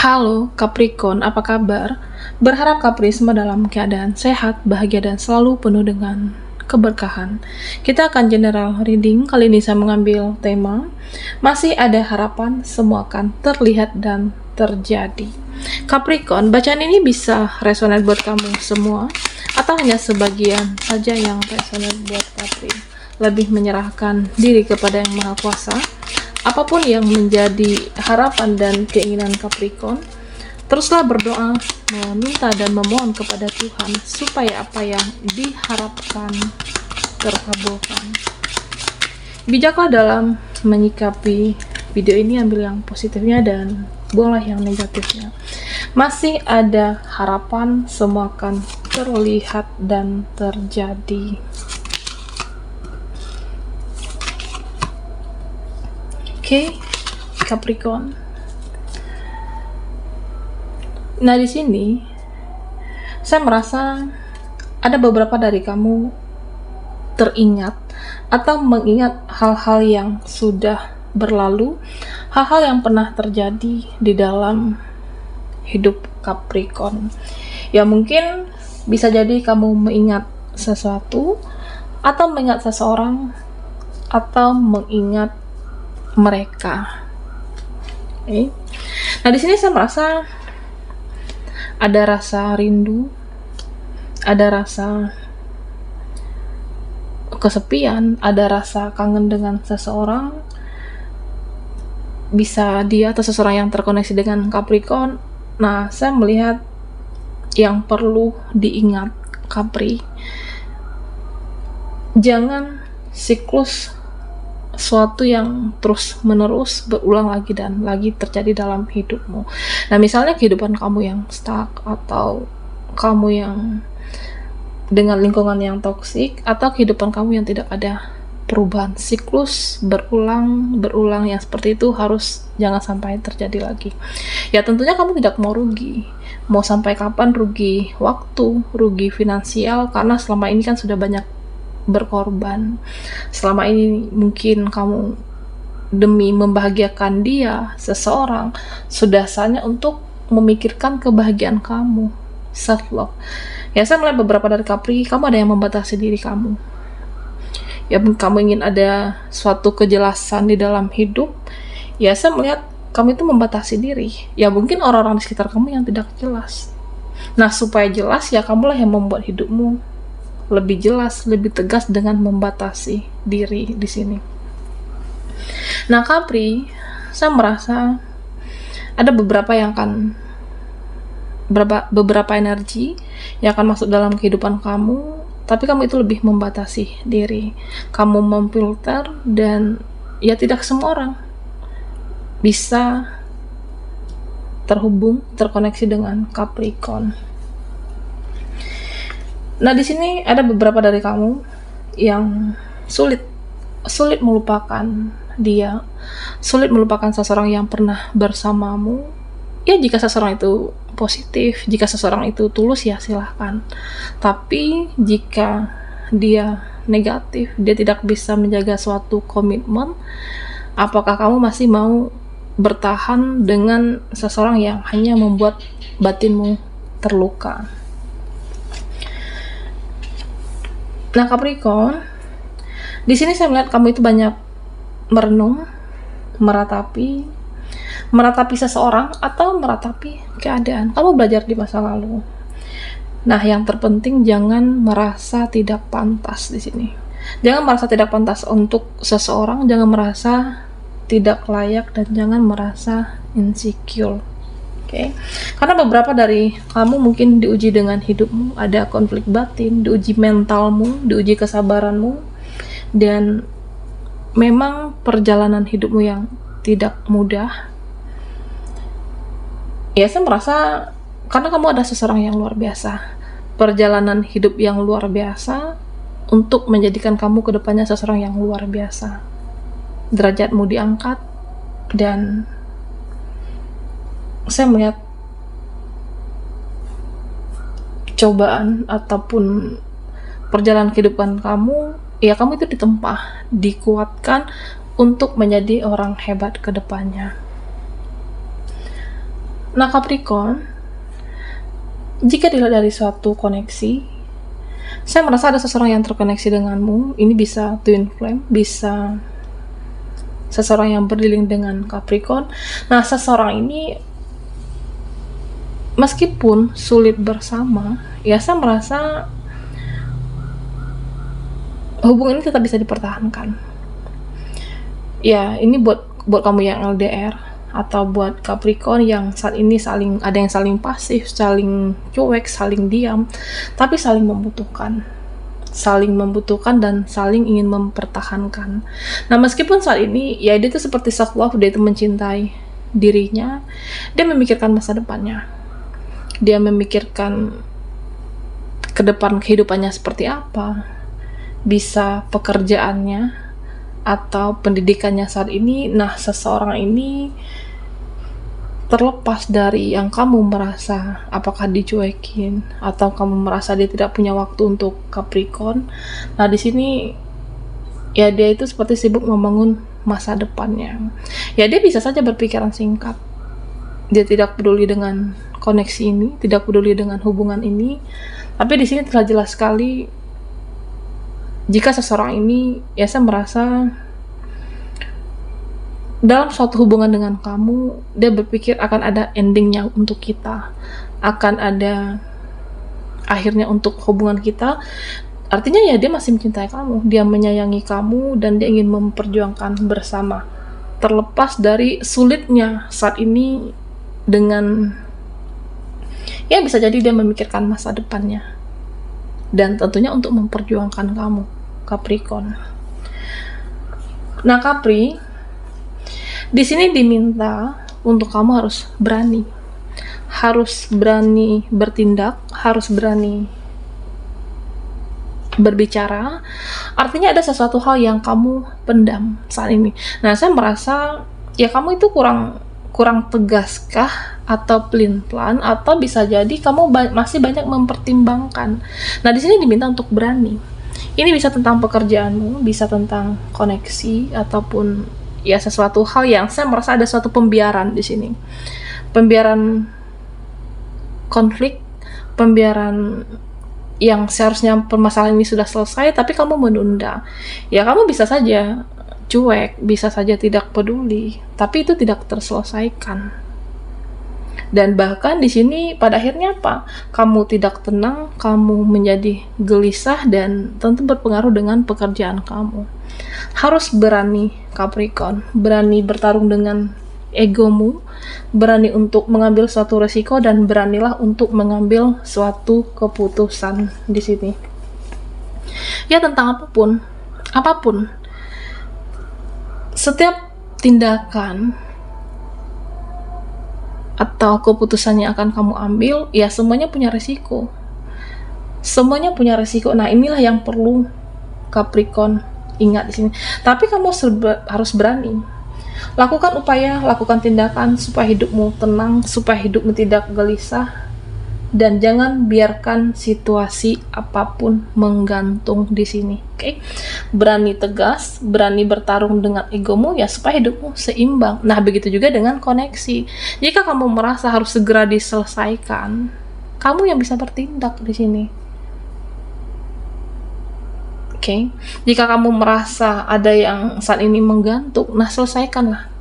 Halo Capricorn, apa kabar? Berharap Capri semua dalam keadaan sehat, bahagia, dan selalu penuh dengan keberkahan. Kita akan general reading. Kali ini saya mengambil tema masih ada harapan, semua akan terlihat dan terjadi. Capricorn, bacaan ini bisa resonate buat kamu semua atau hanya sebagian saja yang resonate buat Capri. Lebih menyerahkan diri kepada Yang Maha Kuasa. Apapun yang menjadi harapan dan keinginan Capricorn, teruslah berdoa, meminta dan memohon kepada Tuhan supaya apa yang diharapkan terkabulkan. Bijaklah dalam menyikapi video ini, ambil yang positifnya dan buanglah yang negatifnya. Masih ada harapan, semua akan terlihat dan terjadi. Oke, Capricorn. Nah, di sini saya merasa ada beberapa dari kamu teringat atau mengingat hal-hal yang sudah berlalu, hal-hal yang pernah terjadi di dalam hidup Capricorn. Ya, mungkin bisa jadi kamu mengingat sesuatu atau mengingat seseorang atau mengingat mereka. Okay. Nah, di sini saya merasa ada rasa rindu, ada rasa kesepian, ada rasa kangen dengan seseorang. Bisa dia atau seseorang yang terkoneksi dengan Capricorn. Nah, saya melihat yang perlu diingat Capri, jangan siklus suatu yang terus menerus berulang lagi dan lagi terjadi dalam hidupmu. Nah, misalnya kehidupan kamu yang stuck, atau kamu yang dengan lingkungan yang toksik, atau kehidupan kamu yang tidak ada perubahan, siklus berulang yang seperti itu harus jangan sampai terjadi lagi. Ya, tentunya kamu tidak mau rugi. Mau sampai kapan rugi waktu, rugi finansial, karena selama ini kan sudah banyak berkorban. Selama ini mungkin kamu demi membahagiakan dia, seseorang, sudah saatnya untuk memikirkan kebahagiaan kamu, self love. Ya, saya melihat beberapa dari Capri, kamu ada yang membatasi diri kamu. Ya, kamu ingin ada suatu kejelasan di dalam hidup. Ya, saya melihat kamu itu membatasi diri. Ya, mungkin orang-orang di sekitar kamu yang tidak jelas. Nah, supaya jelas, ya kamulah yang membuat hidupmu lebih jelas, lebih tegas dengan membatasi diri di sini. Nah, Capri, saya merasa ada beberapa energi yang akan masuk dalam kehidupan kamu, tapi kamu itu lebih membatasi diri. Kamu memfilter, dan ya tidak semua orang bisa terkoneksi dengan Capricorn. Nah, di sini ada beberapa dari kamu yang sulit melupakan dia, sulit melupakan seseorang yang pernah bersamamu. Ya, jika seseorang itu positif, jika seseorang itu tulus, ya silahkan. Tapi jika dia negatif, dia tidak bisa menjaga suatu komitmen, apakah kamu masih mau bertahan dengan seseorang yang hanya membuat batinmu terluka? Nah, Capricorn, di sini saya melihat kamu itu banyak merenung, meratapi seseorang atau meratapi keadaan. Kamu belajar di masa lalu. Nah, yang terpenting jangan merasa tidak pantas di sini. Jangan merasa tidak pantas untuk seseorang, jangan merasa tidak layak, dan jangan merasa insecure. Okay. Karena beberapa dari kamu mungkin diuji dengan hidupmu, ada konflik batin, diuji mentalmu, diuji kesabaranmu, dan memang perjalanan hidupmu yang tidak mudah. Ya, saya merasa karena kamu ada seseorang yang luar biasa, perjalanan hidup yang luar biasa untuk menjadikan kamu ke depannya seseorang yang luar biasa. Derajatmu diangkat, dan saya melihat cobaan ataupun perjalanan kehidupan kamu, ya kamu itu ditempa, dikuatkan untuk menjadi orang hebat ke depannya. Nah, Capricorn, jika dilihat dari suatu koneksi, saya merasa ada seseorang yang terkoneksi denganmu. Ini bisa twin flame, bisa seseorang yang berdilin dengan Capricorn. Nah, seseorang ini meskipun sulit bersama, ya saya merasa hubungan ini tetap bisa dipertahankan. Ya, ini buat kamu yang LDR atau buat Capricorn yang saat ini ada yang saling pasif, saling cuek, saling diam, tapi saling membutuhkan dan saling ingin mempertahankan. Nah, meskipun saat ini ya dia itu seperti self love, dia itu mencintai dirinya, dia memikirkan masa depannya, dia memikirkan ke depan kehidupannya seperti apa, bisa pekerjaannya atau pendidikannya saat ini. Nah, seseorang ini terlepas dari yang kamu merasa apakah dicuekin atau kamu merasa dia tidak punya waktu untuk Capricorn. Nah, di sini ya dia itu seperti sibuk membangun masa depannya. Ya, dia bisa saja berpikiran singkat. Dia tidak peduli dengan koneksi ini, tidak peduli dengan hubungan ini. Tapi di sini telah jelas sekali jika seseorang ini, ya saya merasa dalam suatu hubungan dengan kamu, dia berpikir akan ada endingnya untuk kita, akan ada akhirnya untuk hubungan kita. Artinya ya dia masih mencintai kamu, dia menyayangi kamu, dan dia ingin memperjuangkan bersama. Terlepas dari sulitnya saat ini dengan, ya bisa jadi dia memikirkan masa depannya. Dan tentunya untuk memperjuangkan kamu, Capricorn. Nah, Capri, di sini diminta untuk kamu harus berani bertindak, harus berani berbicara. Artinya ada sesuatu hal yang kamu pendam saat ini. Nah, saya merasa ya kamu itu kurang tegaskah atau pelin-pelan, atau bisa jadi kamu masih banyak mempertimbangkan. Nah, di sini diminta untuk berani. Ini bisa tentang pekerjaanmu, bisa tentang koneksi, ataupun ya sesuatu hal yang saya merasa ada suatu pembiaran di sini. Pembiaran konflik, pembiaran yang seharusnya permasalahan ini sudah selesai, tapi kamu menunda. Ya, kamu bisa saja cuek, bisa saja tidak peduli, tapi itu tidak terselesaikan. Dan bahkan di sini pada akhirnya apa? Kamu tidak tenang, kamu menjadi gelisah, dan tentu berpengaruh dengan pekerjaan kamu. Harus berani, Capricorn, berani bertarung dengan egomu, berani untuk mengambil suatu resiko, dan beranilah untuk mengambil suatu keputusan di sini. Ya, tentang apapun. Setiap tindakan atau keputusan yang akan kamu ambil, ya semuanya punya resiko. Nah, inilah yang perlu Capricorn ingat di sini. Tapi kamu harus berani. Lakukan upaya, lakukan tindakan supaya hidupmu tenang, supaya hidupmu tidak gelisah, dan jangan biarkan situasi apapun menggantung di sini. Oke? Berani tegas, berani bertarung dengan egomu, ya supaya hidupmu seimbang. Nah, begitu juga dengan koneksi. Jika kamu merasa harus segera diselesaikan, kamu yang bisa bertindak di sini. Oke? Jika kamu merasa ada yang saat ini menggantung, nah selesaikanlah,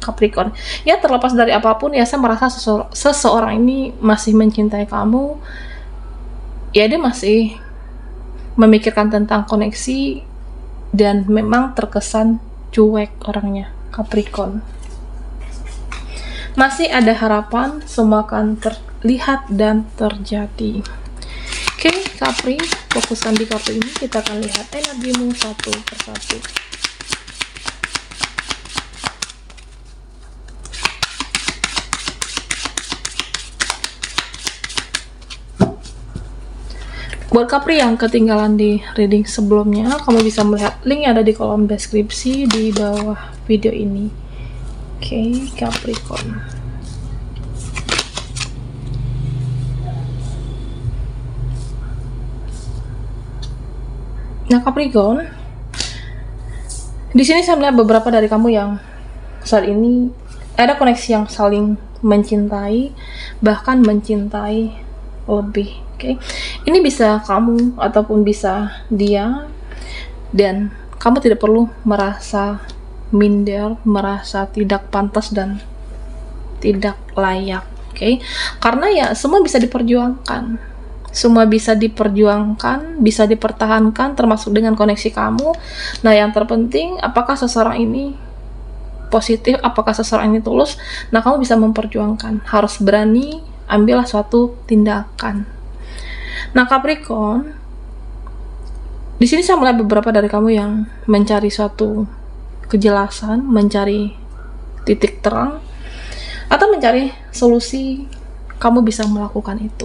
Capricorn. Ya, terlepas dari apapun, ya saya merasa seseorang ini masih mencintai kamu. Ya, dia masih memikirkan tentang koneksi, dan memang terkesan cuek orangnya, Capricorn. Masih ada harapan, semua akan terlihat dan terjadi. Oke, Capri, fokuskan di kartu ini. Kita akan lihat energimu satu persatu. Buat Capri yang ketinggalan di reading sebelumnya, kamu bisa melihat link yang ada di kolom deskripsi di bawah video ini. Oke, Capricorn. Nah, Capricorn, di sini saya melihat beberapa dari kamu yang saat ini ada koneksi yang saling mencintai, bahkan mencintai lebih. Oke. Ini bisa kamu ataupun bisa dia, dan kamu tidak perlu merasa minder, merasa tidak pantas dan tidak layak. Oke. Karena ya semua bisa diperjuangkan. Semua bisa diperjuangkan, bisa dipertahankan, termasuk dengan koneksi kamu. Nah, yang terpenting apakah seseorang ini positif, apakah seseorang ini tulus. Nah, kamu bisa memperjuangkan, harus berani ambillah suatu tindakan. Nah, Capricorn, di sini saya melihat beberapa dari kamu yang mencari suatu kejelasan, mencari titik terang, atau mencari solusi. Kamu bisa melakukan itu.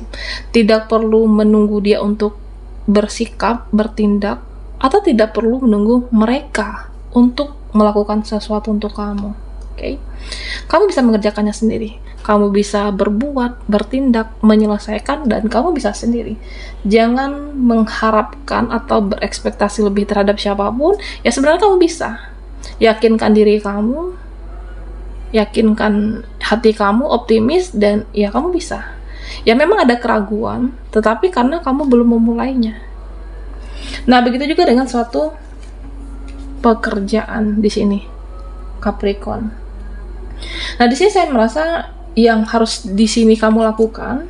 Tidak perlu menunggu dia untuk bersikap, bertindak, atau tidak perlu menunggu mereka untuk melakukan sesuatu untuk kamu. Oke? Kamu bisa mengerjakannya sendiri. Kamu bisa berbuat, bertindak, menyelesaikan, dan kamu bisa sendiri. Jangan mengharapkan atau berekspektasi lebih terhadap siapapun. Ya sebenarnya kamu bisa. Yakinkan diri kamu, yakinkan hati kamu, optimis, dan ya kamu bisa. Ya memang ada keraguan, tetapi karena kamu belum memulainya. Nah, begitu juga dengan suatu pekerjaan di sini, Capricorn. Nah, di sini saya merasa yang harus di sini kamu lakukan,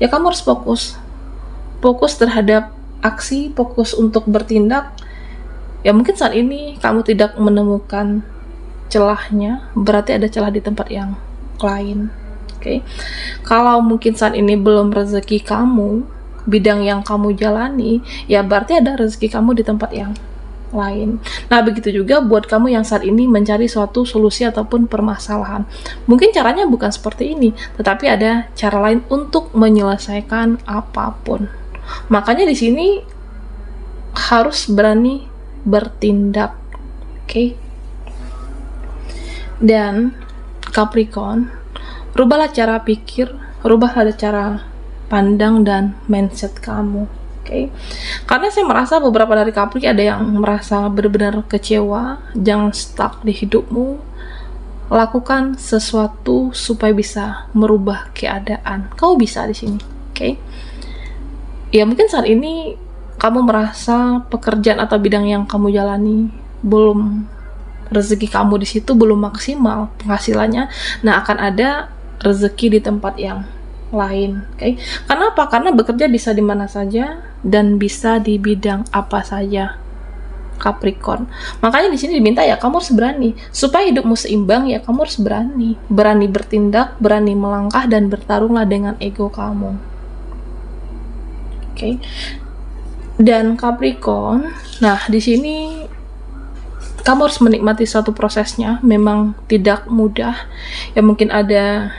ya kamu harus fokus terhadap aksi, fokus untuk bertindak. Ya mungkin saat ini kamu tidak menemukan celahnya, berarti ada celah di tempat yang lain. Oke. Kalau mungkin saat ini belum rezeki kamu, bidang yang kamu jalani, ya berarti ada rezeki kamu di tempat yang lain. Nah, begitu juga buat kamu yang saat ini mencari suatu solusi ataupun permasalahan. Mungkin caranya bukan seperti ini, tetapi ada cara lain untuk menyelesaikan apapun. Makanya di sini harus berani bertindak. Oke. Dan Capricorn, rubahlah cara pikir, rubahlah cara pandang dan mindset kamu. Oke. Karena saya merasa beberapa dari Capri ada yang merasa benar-benar kecewa. Jangan stuck di hidupmu. Lakukan sesuatu supaya bisa merubah keadaan. Kau bisa di sini. Oke. Ya mungkin saat ini kamu merasa pekerjaan atau bidang yang kamu jalani belum, rezeki kamu di situ belum maksimal penghasilannya. Nah, akan ada rezeki di tempat yang lain. Oke. Karena apa? Karena bekerja bisa di mana saja dan bisa di bidang apa saja, Capricorn. Makanya di sini diminta ya kamu harus berani. Supaya hidupmu seimbang, ya kamu harus berani. Berani bertindak, berani melangkah, dan bertarunglah dengan ego kamu. Oke. Dan Capricorn, nah di sini kamu harus menikmati suatu prosesnya. Memang tidak mudah. Ya mungkin ada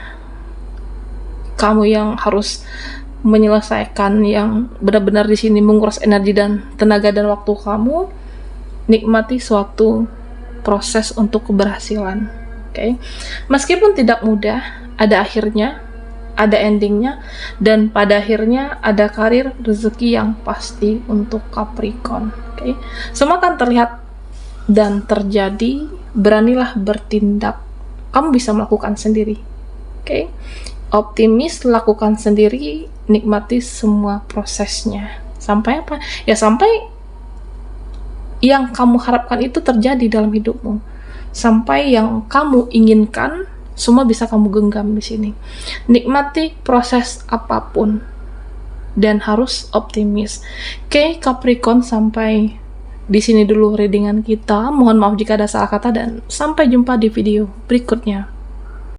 kamu yang harus menyelesaikan yang benar-benar di sini menguras energi dan tenaga dan waktu kamu. Nikmati suatu proses untuk keberhasilan. Oke. Meskipun tidak mudah, ada akhirnya, ada endingnya, dan pada akhirnya ada karir rezeki yang pasti untuk Capricorn. Oke. Semua akan terlihat dan terjadi. Beranilah bertindak. Kamu bisa melakukan sendiri. Oke. Optimis, lakukan sendiri, nikmati semua prosesnya. Sampai apa? Ya sampai yang kamu harapkan itu terjadi dalam hidupmu. Sampai yang kamu inginkan semua bisa kamu genggam di sini. Nikmati proses apapun dan harus optimis. Oke, Capricorn, sampai di sini dulu readingan kita. Mohon maaf jika ada salah kata dan sampai jumpa di video berikutnya.